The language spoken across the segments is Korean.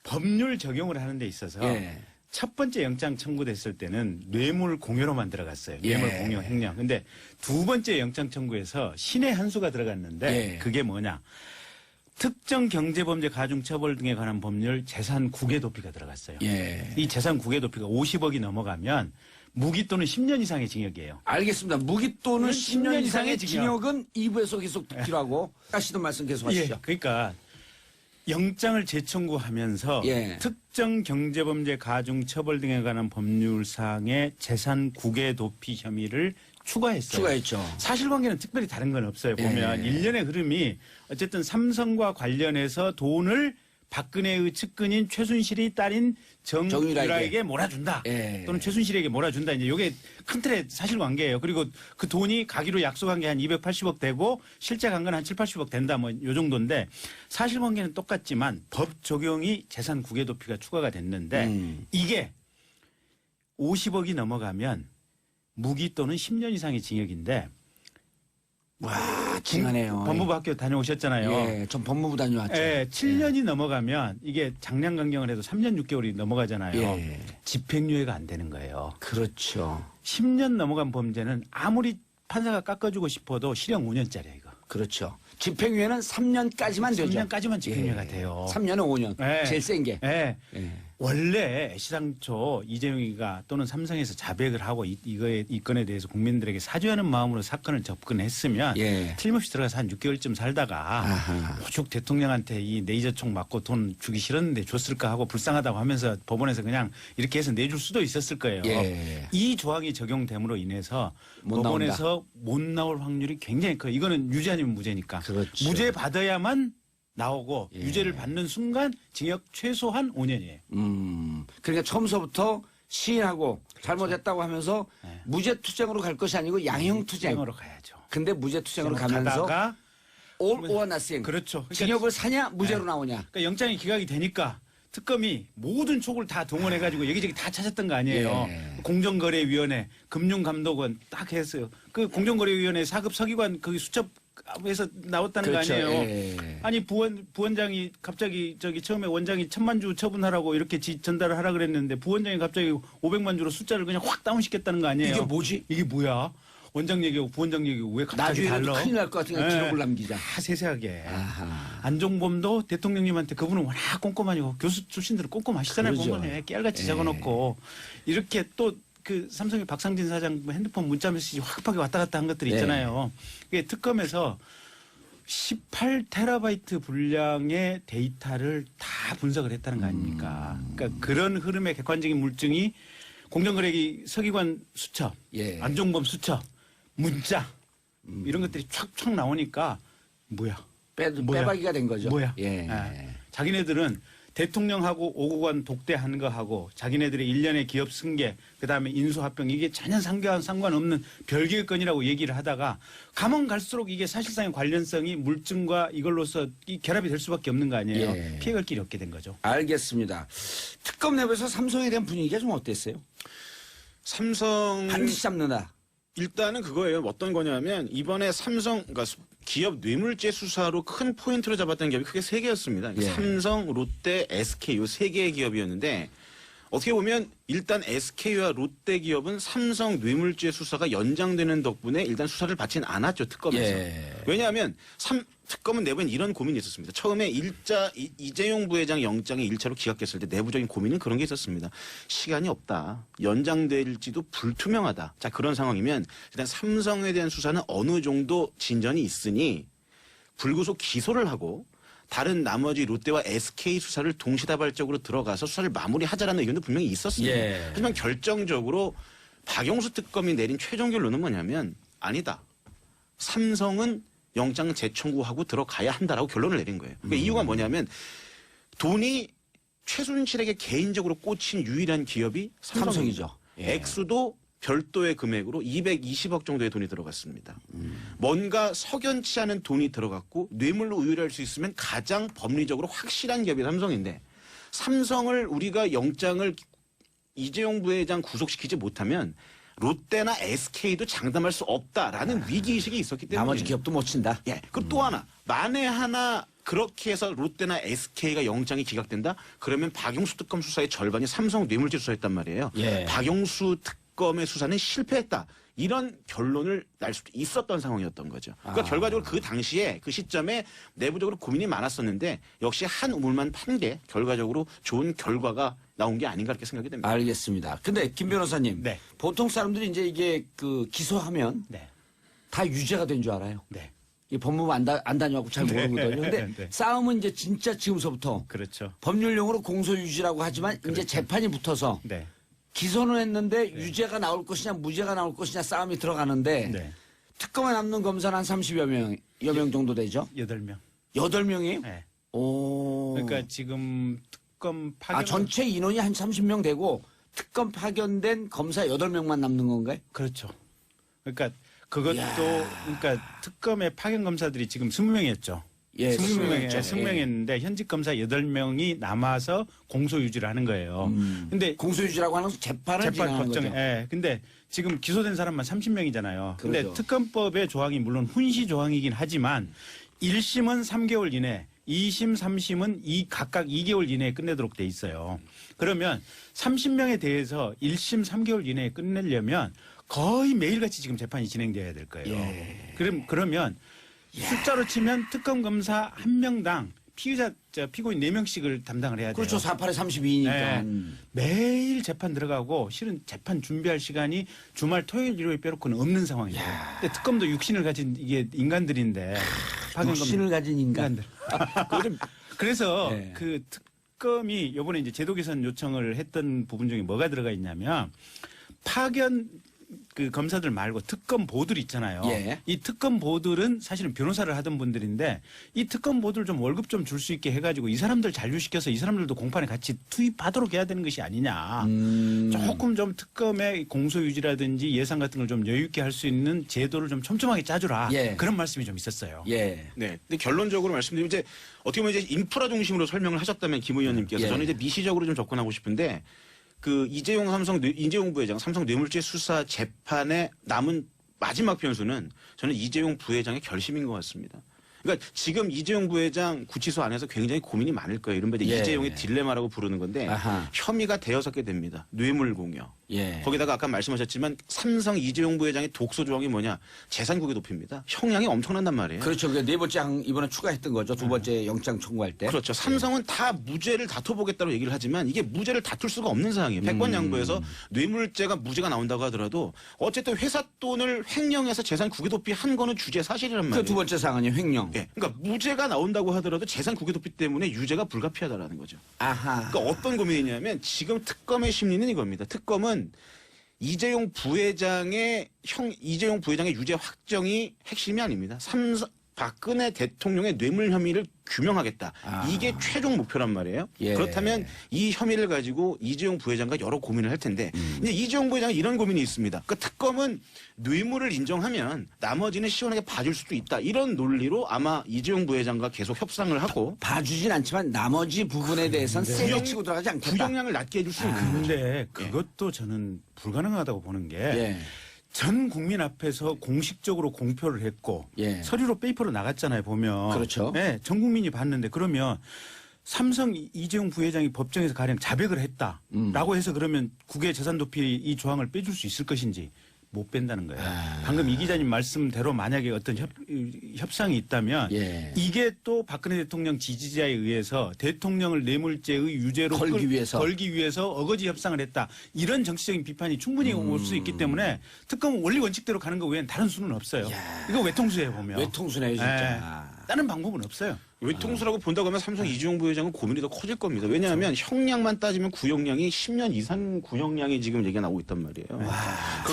법률 적용을 하는 데 있어서 예. 첫 번째 영장 청구됐을 때는 뇌물 공여로만 들어갔어요. 뇌물 예. 공여 횡령. 근데 두 번째 영장 청구에서 신의 한 수가 들어갔는데 예. 그게 뭐냐. 특정 경제범죄 가중처벌 등에 관한 법률 재산 국외 도피가 들어갔어요. 예. 이 재산 국외 도피가 50억이 넘어가면 무기 또는 10년 이상의 징역이에요. 알겠습니다. 무기 또는 10년 10년 이상의 이상의 징역은 2부에서 계속 듣기로 하고 하시던 말씀 계속 하시죠. 그러니까 영장을 재청구하면서 예. 특정 경제범죄 가중처벌 등에 관한 법률상의 재산 국외 도피 혐의를 추가했어요. 추가했죠. 사실관계는 특별히 다른 건 없어요. 보면 예. 일련의 흐름이 어쨌든 삼성과 관련해서 돈을 박근혜의 측근인 최순실이 딸인 정유라에게 몰아준다. 예. 또는 최순실에게 몰아준다. 이제 이게 큰 틀의 사실관계예요. 그리고 그 돈이 가기로 약속한 게 한 280억 되고 실제 간 건 한 7, 80억 된다. 뭐 요 정도인데 사실관계는 똑같지만 법 적용이 재산 국외 도피가 추가가 됐는데 이게 50억이 넘어가면 무기 또는 10년 이상의 징역인데 와, 징하네요. 법무부 학교 다녀오셨잖아요. 예, 전 법무부 다녀왔죠. 예, 7년이 넘어가면 이게 장량 강경을 해도 3년 6개월이 넘어가잖아요. 예. 집행유예가 안 되는 거예요. 그렇죠. 10년 넘어간 범죄는 아무리 판사가 깎아주고 싶어도 실형 5년짜리야 이거. 그렇죠. 집행유예는 3년까지만 되죠. 3년까지만 집행유예가 돼요. 3년에 5년. 예. 제일 센 게. 예. 예. 원래 시당초 이재용이가 또는 삼성에서 자백을 하고 이 건에 대해서 국민들에게 사죄하는 마음으로 사건을 접근했으면 예. 틀림없이 들어가서 한 6개월쯤 살다가 아하. 오죽 대통령한테 이 레이저총 맞고 돈 주기 싫었는데 줬을까 하고 불쌍하다고 하면서 법원에서 그냥 이렇게 해서 내줄 수도 있었을 거예요. 예. 이 조항이 적용됨으로 인해서 못 법원에서 못 나올 확률이 굉장히 커요. 이거는 유죄 아니면 무죄니까. 그렇죠. 무죄 받아야만 나오고 예. 유죄를 받는 순간 징역 최소한 5년이에요. 그러니까 처음서부터 시인하고 잘못했다고 하면서 네. 무죄투쟁으로 갈 것이 아니고 양형투쟁. 투쟁으로 가야죠. 근데 무죄투쟁으로 가면서 가다가 all or nothing. 그렇죠. 그러니까 징역을 사냐 무죄로 네. 나오냐. 그러니까 영장이 기각이 되니까 특검이 모든 촉을 다 동원해가지고 여기저기 다 찾았던 거 아니에요. 예. 공정거래위원회, 금융감독원 딱 했어요. 그 공정거래위원회 4급 서기관 거기 수첩에서 나왔다는 그렇죠. 거 아니에요. 예. 아니 부원장이 갑자기 처음에 원장이 1000만 주 처분하라고 이렇게 전달을 하라 그랬는데 부원장이 갑자기 500만 주로 숫자를 그냥 확 다운시켰다는 거 아니에요. 이게 뭐지? 이게 뭐야? 원장 얘기하고 부원장 얘기하고 왜 갑자기 나중에라도 달라? 큰일 날 것 같으니까 예. 기록을 남기자. 다 세세하게. 아하. 안종범도 대통령님한테 그분은 워낙 꼼꼼하고 교수 출신들은 꼼꼼하시잖아요. 그러죠. 꼼꼼해. 깨알같이 예. 적어놓고 이렇게 또 그 삼성의 박상진 사장 핸드폰 문자 메시지 확급하게 왔다 갔다 한 것들이 있잖아요. 이게 특검에서 18테라바이트 분량의 데이터를 다 분석을 했다는 거 아닙니까? 그러니까 그런 흐름의 객관적인 물증이 공정거래기 서기관 수첩, 예. 안종범 수첩, 문자 이런 것들이 촥촥 나오니까 뭐야? 뭐야? 빼박이가 된 거죠. 뭐야? 예. 자기네들은 대통령하고 오고관 독대하는 거하고 자기네들의 일련의 기업 승계 그다음에 인수합병 이게 전혀 상관없는 별개의 건이라고 얘기를 하다가 가면 갈수록 이게 사실상의 관련성이 물증과 이걸로서 결합이 될 수밖에 없는 거 아니에요. 예. 피해갈 길이 없게 된 거죠. 알겠습니다. 특검 내부에서 삼성에 대한 분위기가 좀 어땠어요? 삼성 반드시 잡는다. 일단은 그거예요. 어떤 거냐면 이번에 삼성 그러니까 기업 뇌물죄 수사로 큰 포인트로 잡았던 기업이 크게 세 개였습니다. 예. 삼성, 롯데, SK 요 세 개의 기업이었는데 어떻게 보면 일단 SK와 롯데 기업은 삼성 뇌물죄 수사가 연장되는 덕분에 일단 수사를 받지는 않았죠. 특검에서. 예. 왜냐하면 특검은 내부엔 이런 고민이 있었습니다. 처음에 이재용 부회장 영장이 1차로 기각됐을 때 내부적인 고민은 그런 게 있었습니다. 시간이 없다. 연장될지도 불투명하다. 자, 그런 상황이면 일단 삼성에 대한 수사는 어느 정도 진전이 있으니 불구속 기소를 하고 다른 나머지 롯데와 SK 수사를 동시다발적으로 들어가서 수사를 마무리하자라는 의견도 분명히 있었습니다. 예. 하지만 결정적으로 박용수 특검이 내린 최종 결론은 뭐냐면 아니다. 삼성은 영장 재청구하고 들어가야 한다라고 결론을 내린 거예요. 그러니까 이유가 뭐냐면 돈이 최순실에게 개인적으로 꽂힌 유일한 기업이 삼성이죠. 예. 액수도 별도의 금액으로 220억 정도의 돈이 들어갔습니다. 뭔가 석연치 않은 돈이 들어갔고 뇌물로 의뢰할 수 있으면 가장 법리적으로 확실한 기업이 삼성인데 삼성을 우리가 영장을 이재용 부회장 구속시키지 못하면 롯데나 SK도 장담할 수 없다라는 위기의식이 있었기 때문에 나머지 기업도 못 친다. 예. 그리고 또 하나 만에 하나 그렇게 해서 롯데나 SK가 영장이 기각된다? 그러면 박용수 특검 수사의 절반이 삼성 뇌물죄 수사였단 말이에요. 예. 박용수 특검의 수사는 실패했다. 이런 결론을 날 수도 있었던 상황이었던 거죠. 그러니까 결과적으로 그 당시에 그 시점에 내부적으로 고민이 많았었는데 역시 한 우물만 판 게 결과적으로 좋은 결과가 나온 게 아닌가 이렇게 생각이 됩니다. 알겠습니다. 근데 김 변호사님, 네. 보통 사람들이 이제 이게 그 기소하면 네. 다 유죄가 된 줄 알아요. 네. 이 법무부 안 다녀갖고 잘 모르거든요. 근데 네. 싸움은 이제 진짜 지금서부터 그렇죠. 법률용어로 공소유지라고 하지만 이제 재판이 붙어서 네. 기소는 했는데 유죄가 나올 것이냐 무죄가 나올 것이냐 싸움이 들어가는데 네. 특검에 남는 검사는 한 30여 명 정도 되죠. 8명. 8명이에요? 네. 오. 그러니까 지금 특검 파견 전체 인원이 한 30명 되고 특검 파견된 검사 8명만 남는 건가요? 그렇죠. 그러니까 그것도 그러니까 특검의 파견 검사들이 지금 20명이었죠. 예, 20명에 20명이었죠. 20명이었는데 현직 검사 8명이 남아서 공소 유지를 하는 거예요. 근데 공소유지라고 하는 재판을 재판 진행하는 법정에 거죠. 예. 근데 지금 기소된 사람만 30명이잖아요. 근데 그렇죠. 특검법의 조항이 물론 훈시 조항이긴 하지만 1심은 3개월 이내, 2심, 3심은 각각 2개월 이내에 끝내도록 돼 있어요. 그러면 30명에 대해서 1심 3개월 이내에 끝내려면 거의 매일같이 지금 재판이 진행돼야 될 거예요. 예. 그러면 숫자로 치면 특검 검사 1명당 피고인 4명씩을 담당을 해야 돼요. 그렇죠. 4팔에 32니까. 네. 매일 재판 들어가고 실은 재판 준비할 시간이 주말 토요일 일요일 빼놓고는 없는 상황이에요. 근데 특검도 육신을 가진 이게 인간들인데 육신을 가진 인간. 인간들. 그래서 네. 그 특검이 이번에 이제 제도 개선 요청을 했던 부분 중에 뭐가 들어가 있냐면 파견 그 검사들 말고 특검 보들 있잖아요. 예. 이 특검 보들은 사실은 변호사를 하던 분들인데 이 특검 보들 좀 월급 좀 줄 수 있게 해가지고 이 사람들 잔류시켜서 이 사람들도 공판에 같이 투입하도록 해야 되는 것이 아니냐. 조금 좀 특검의 공소유지라든지 예산 같은 걸 좀 여유 있게 할 수 있는 제도를 좀 촘촘하게 짜주라. 예. 그런 말씀이 좀 있었어요. 예. 네. 근데 결론적으로 말씀드리면 이제 어떻게 보면 이제 인프라 중심으로 설명을 하셨다면 김 의원님께서 예. 저는 이제 미시적으로 좀 접근하고 싶은데 그 이재용 부회장 삼성 뇌물죄 수사 재판에 남은 마지막 변수는 저는 이재용 부회장의 결심인 것 같습니다. 그러니까 지금 이재용 부회장 구치소 안에서 굉장히 고민이 많을 거예요. 이른바 예. 이재용의 딜레마라고 부르는 건데 아하. 혐의가 대여섯 개 됩니다. 뇌물 공여. 예. 거기다가 아까 말씀하셨지만 삼성 이재용 부회장의 독소 조항이 뭐냐? 재산 국외 도피입니다. 형량이 엄청난단 말이에요. 그렇죠. 그게 네 번째 이번에 추가했던 거죠. 두 번째 영장 청구할 때. 그렇죠. 삼성은 다 무죄를 다퉈보겠다고 얘기를 하지만 이게 무죄를 다툴 수가 없는 상황이에요. 백관양보에서 뇌물죄가 무죄가 나온다고 하더라도 어쨌든 회사 돈을 횡령해서 재산 국외 도피한 거는 주제 사실이란 말이에요. 그 두 번째 사안이 횡령. 예. 그러니까 무죄가 나온다고 하더라도 재산 국외 도피 때문에 유죄가 불가피하다라는 거죠. 아하. 그러니까 어떤 고민이냐면 지금 특검의 심리는 이겁니다. 특검은 이재용 부회장의 유죄 확정이 핵심이 아닙니다. 박근혜 대통령의 뇌물 혐의를 규명하겠다. 이게 최종 목표란 말이에요. 예. 그렇다면 이 혐의를 가지고 이재용 부회장과 여러 고민을 할 텐데 이제 이재용 부회장은 이런 고민이 있습니다. 그 특검은 뇌물을 인정하면 나머지는 시원하게 봐줄 수도 있다. 이런 논리로 아마 이재용 부회장과 계속 협상을 하고 봐주진 않지만 나머지 부분에 대해서는 세게 치고 들어가지 않겠다. 구형량을 낮게 해줄 수 있는 거죠. 근데 그것도 저는 불가능하다고 보는 게 예. 전 국민 앞에서 공식적으로 공표를 했고 예. 서류로 페이퍼로 나갔잖아요. 보면. 그렇죠. 네, 전 국민이 봤는데 그러면 삼성 이재용 부회장이 법정에서 가령 자백을 했다라고 해서 그러면 국외 재산 도피 이 조항을 빼줄 수 있을 것인지 못 뺀다는 거예요. 방금 이 기자님 말씀대로 만약에 어떤 협상이 있다면 예. 이게 또 박근혜 대통령 지지자에 의해서 대통령을 뇌물죄의 유죄로 걸기 위해서 어거지 협상을 했다. 이런 정치적인 비판이 충분히 올 수 있기 때문에 특검은 원리 원칙대로 가는 거 외엔 다른 수는 없어요. 이거 외통수예요 보면. 외통수네요 진짜. 다른 방법은 없어요. 외통수라고 본다고 하면 삼성 이재용 부회장은 고민이 더 커질 겁니다. 왜냐하면 형량만 따지면 구형량이 10년 이상 구형량이 지금 얘기가 나오고 있단 말이에요.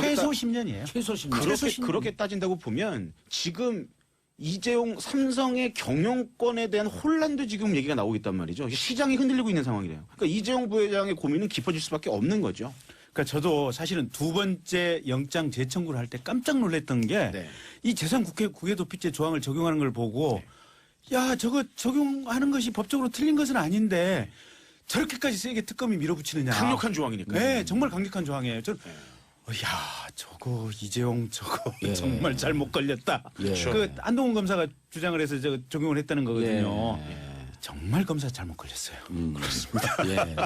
최소 10년이에요. 최소 10년. 그렇게 따진다고 보면 지금 이재용 삼성의 경영권에 대한 혼란도 지금 얘기가 나오고 있단 말이죠. 시장이 흔들리고 있는 상황이래요. 그러니까 이재용 부회장의 고민은 깊어질 수밖에 없는 거죠. 그러니까 저도 사실은 두 번째 영장 재청구를 할 때 깜짝 놀랐던 게 이 재산 국외 도피죄 조항을 적용하는 걸 보고 야 저거 적용하는 것이 법적으로 틀린 것은 아닌데 저렇게까지 세게 특검이 밀어붙이느냐. 강력한 조항이니까. 네, 정말 강력한 조항이에요. 야, 저거 이재용 저거 예. 정말 잘못 걸렸다. 예. 그 한동훈 검사가 주장을 해서 저 적용을 했다는 거거든요. 예. 정말 검사 잘못 걸렸어요. 예. 아니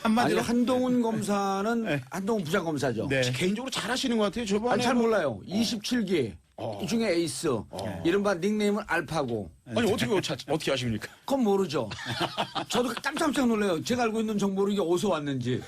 한마디로 한동훈 검사는 한동훈 부장검사죠. 네. 개인적으로 잘하시는 것 같아요. 저번에 아니 잘 몰라요. 27기 이 중에 에이스. 이른바 닉네임은 알파고. 아니 어떻게 아십니까? 그건 모르죠. 저도 깜짝깜짝 놀라요. 제가 알고 있는 정보를 이게 어디서 왔는지.